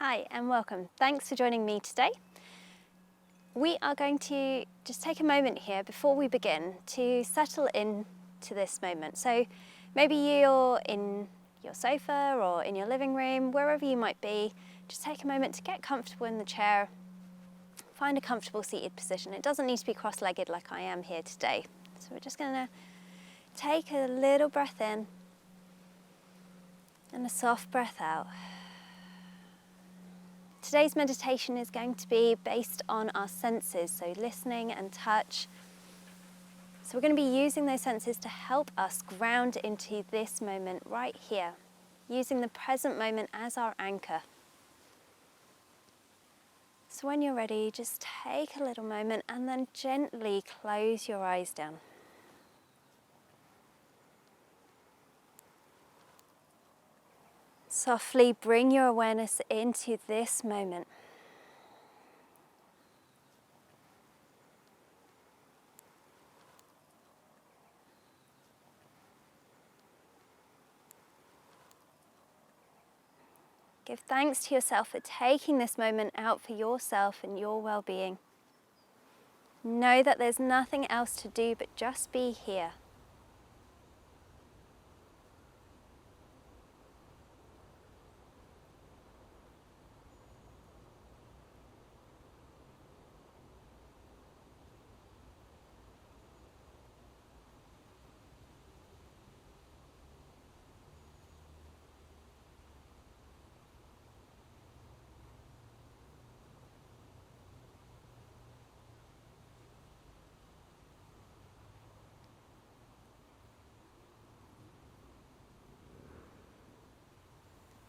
Hi and welcome. Thanks for joining me today. We are going to just take a moment here before we begin to settle into this moment. So maybe you're in your sofa or in your living room, wherever you might be, just take a moment to get comfortable in the chair. Find a comfortable seated position. It doesn't need to be cross-legged like I am here today. So we're just going to take a little breath in and a soft breath out. Today's meditation is going to be based on our senses, so listening and touch. So we're going to be using those senses to help us ground into this moment right here, using the present moment as our anchor. So when you're ready, just take a little moment and then gently close your eyes down. Softly bring your awareness into this moment. Give thanks to yourself for taking this moment out for yourself and your well-being. Know that there's nothing else to do but just be here.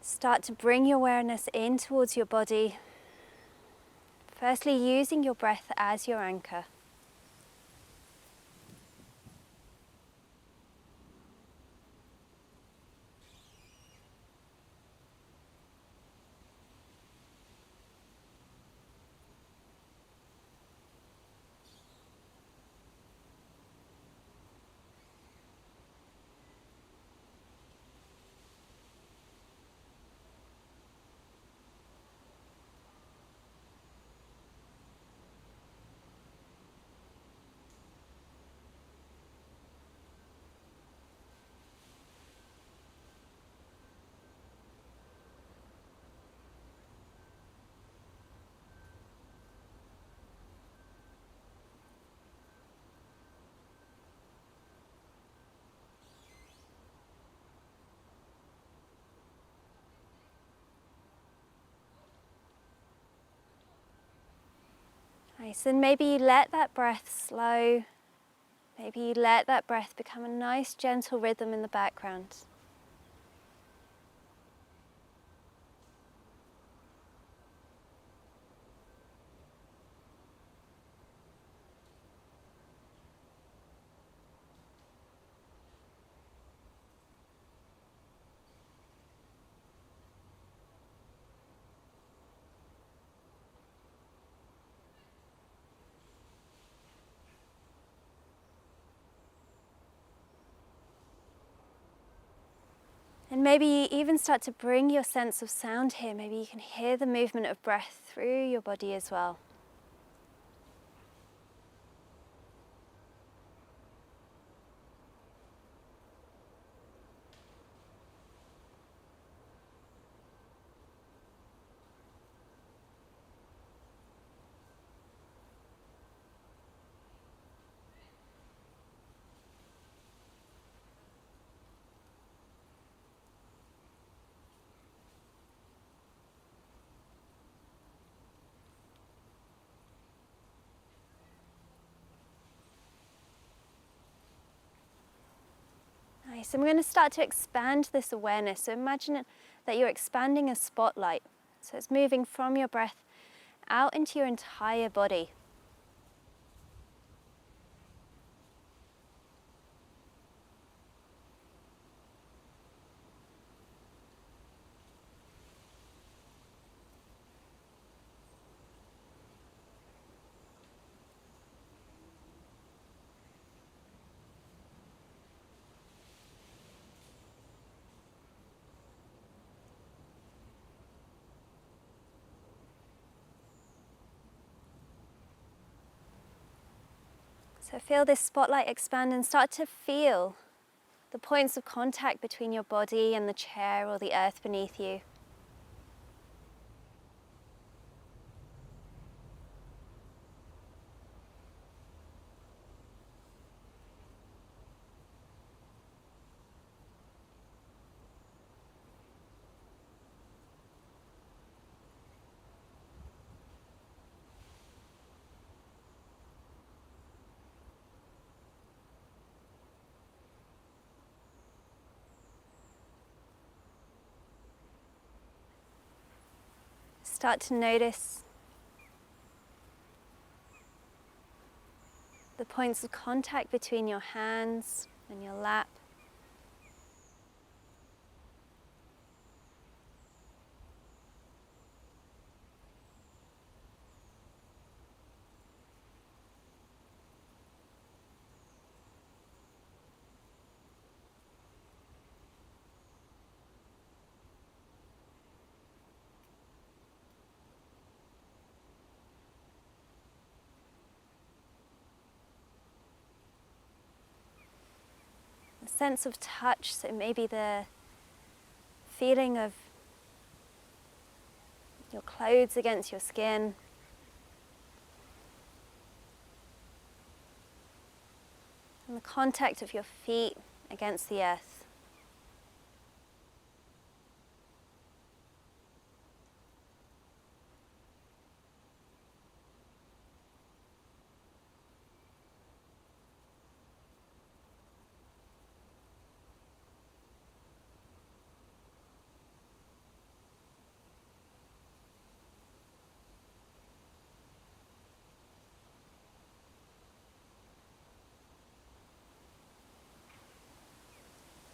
Start to bring your awareness in towards your body, firstly using your breath as your anchor. Nice, and maybe you let that breath slow. Maybe you let that breath become a nice gentle rhythm in the background. And maybe you even start to bring your sense of sound here. Maybe you can hear the movement of breath through your body as well. Nice, and we're going to start to expand this awareness. So imagine that you're expanding a spotlight. So it's moving from your breath out into your entire body. So feel this spotlight expand and start to feel the points of contact between your body and the chair or the earth beneath you. Start to notice the points of contact between your hands and your lap. The sense of touch, so maybe the feeling of your clothes against your skin. And the contact of your feet against the earth.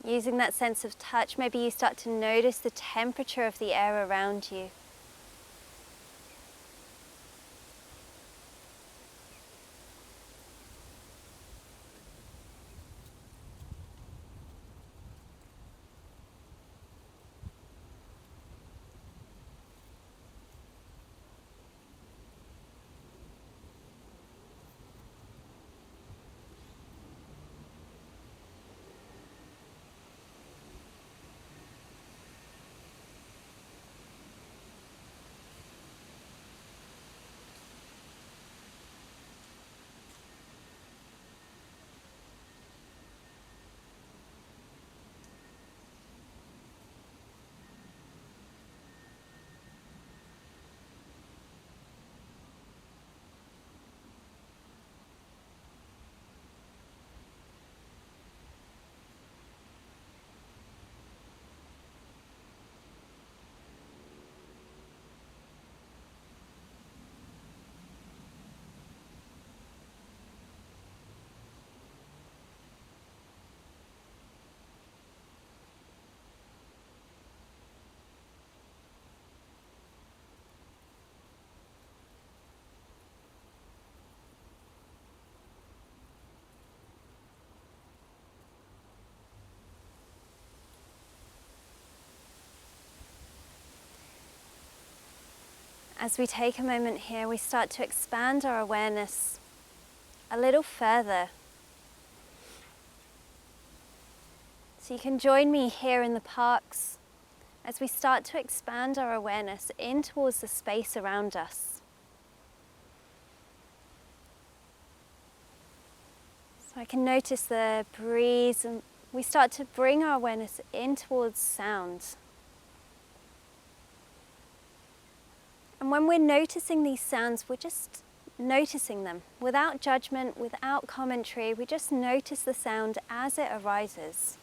Using that sense of touch, maybe you start to notice the temperature of the air around you. As we take a moment here, we start to expand our awareness a little further. So you can join me here in the parks as we start to expand our awareness in towards the space around us. So I can notice the breeze, and we start to bring our awareness in towards sound. And when we're noticing these sounds, we're just noticing them without judgment, without commentary. We just notice the sound as it arises.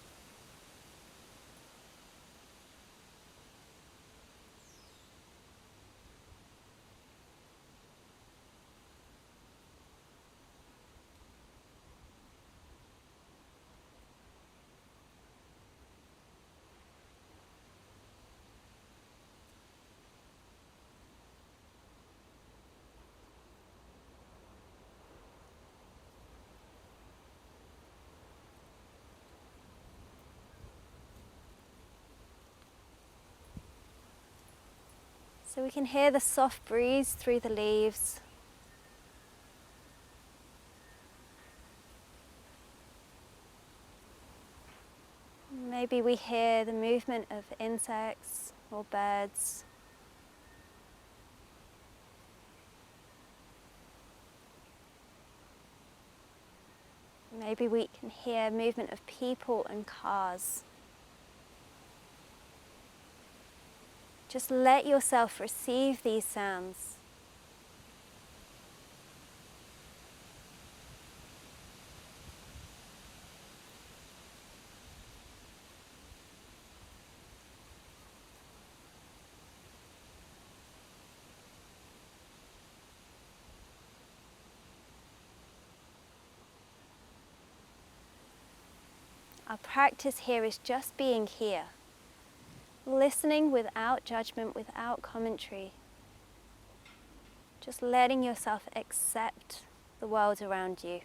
So we can hear the soft breeze through the leaves. Maybe we hear the movement of insects or birds. Maybe we can hear movement of people and cars. Just let yourself receive these sounds. Our practice here is just being here, listening without judgment, without commentary. Just letting yourself accept the world around you.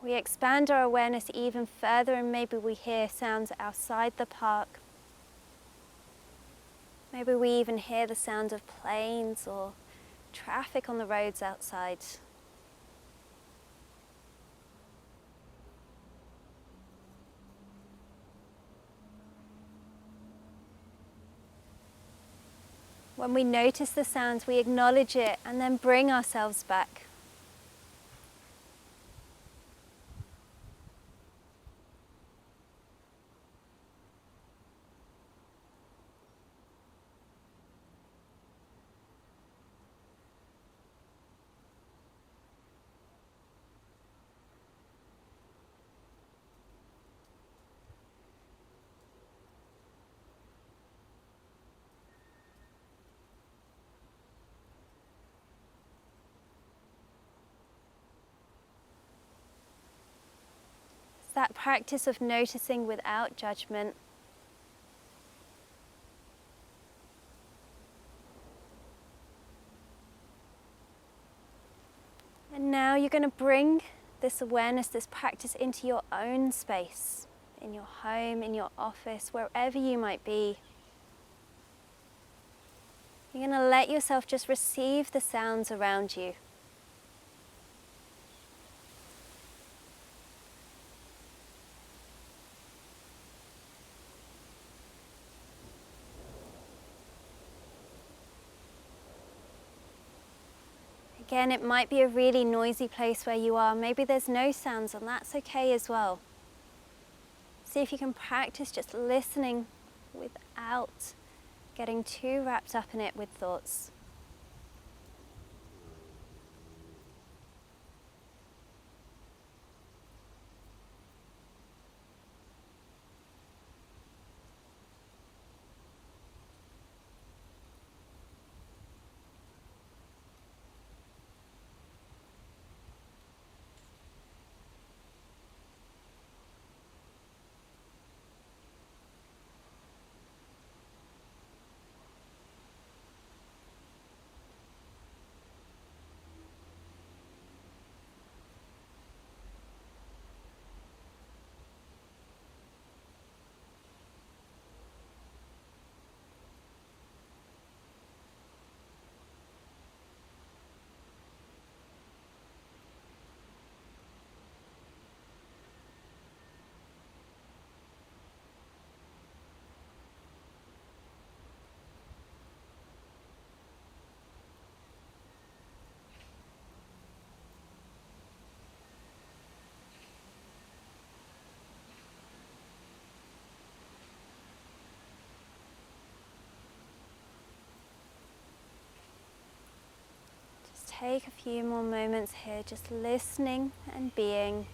We expand our awareness even further, and maybe we hear sounds outside the park. Maybe we even hear the sound of planes or traffic on the roads outside. When we notice the sounds, we acknowledge it and then bring ourselves back. That practice of noticing without judgment. And now you're going to bring this awareness, this practice into your own space, in your home, in your office, wherever you might be. You're going to let yourself just receive the sounds around you. Again, it might be a really noisy place where you are. Maybe there's no sounds, and that's okay as well. See if you can practice just listening without getting too wrapped up in it with thoughts. Take a few more moments here, just listening and being.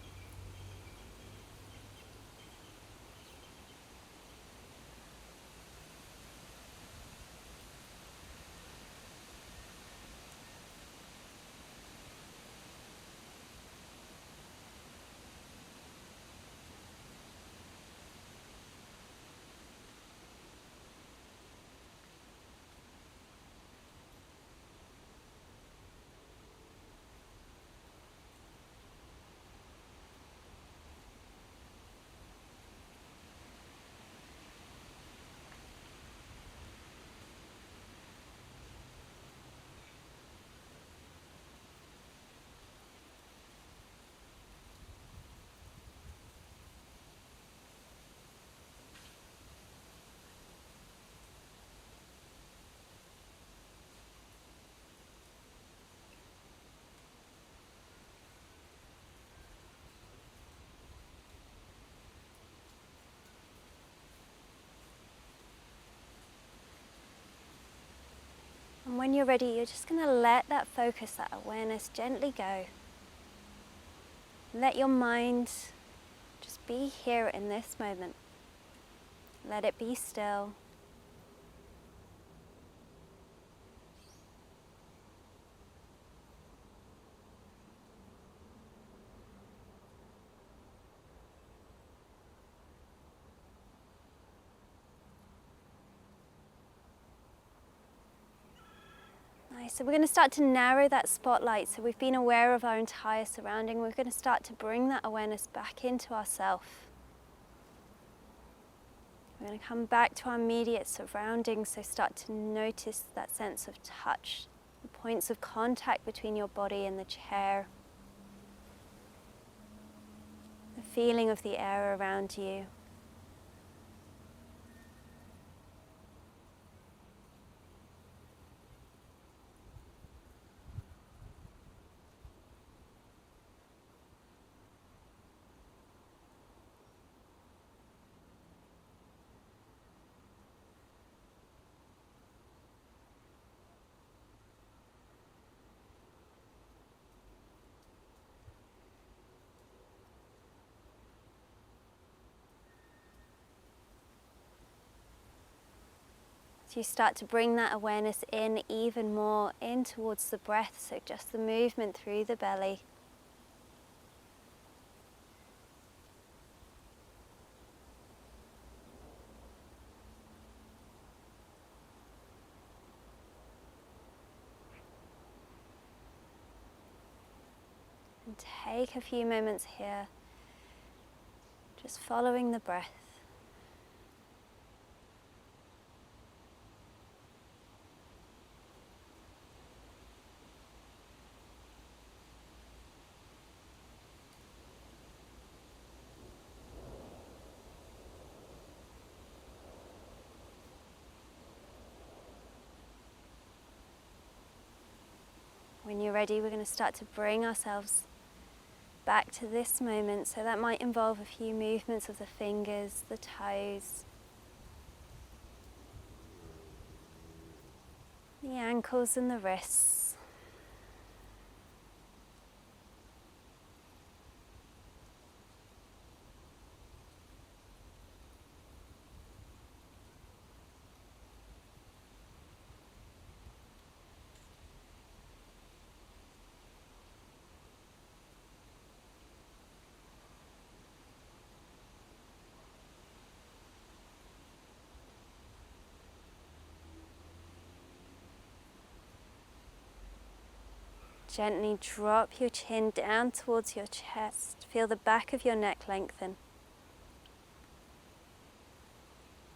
when you're ready, you're just going to let that focus, that awareness gently go. Let your mind just be here in this moment. Let it be still. Nice. So we're going to start to narrow that spotlight. So we've been aware of our entire surrounding. We're going to start to bring that awareness back into ourself. We're going to come back to our immediate surroundings. So start to notice that sense of touch, the points of contact between your body and the chair, the feeling of the air around you. So you start to bring that awareness in even more, in towards the breath, so just the movement through the belly. And take a few moments here, just following the breath. When you're ready, we're going to start to bring ourselves back to this moment. So that might involve a few movements of the fingers, the toes, the ankles and the wrists. Gently drop your chin down towards your chest. Feel the back of your neck lengthen.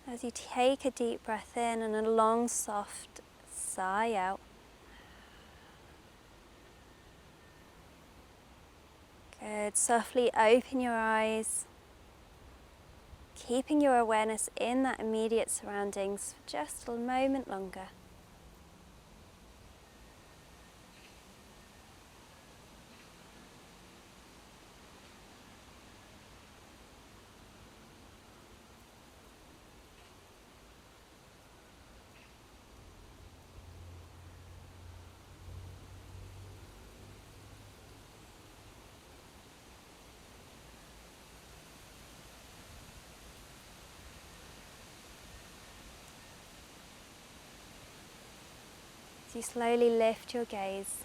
As you take a deep breath in and a long, soft sigh out. Good. Softly open your eyes, keeping your awareness in that immediate surroundings for just a moment longer. As you slowly lift your gaze.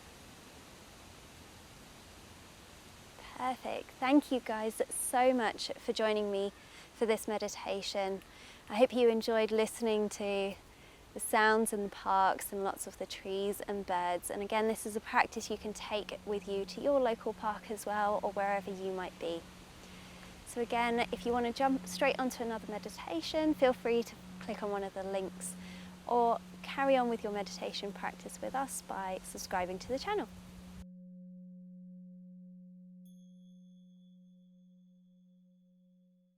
Perfect. Thank you guys so much for joining me for this meditation. I hope you enjoyed listening to the sounds in the parks and lots of the trees and birds. And again, this is a practice you can take with you to your local park as well, or wherever you might be. So again, if you want to jump straight onto another meditation, feel free to click on one of the links, or carry on with your meditation practice with us by subscribing to the channel.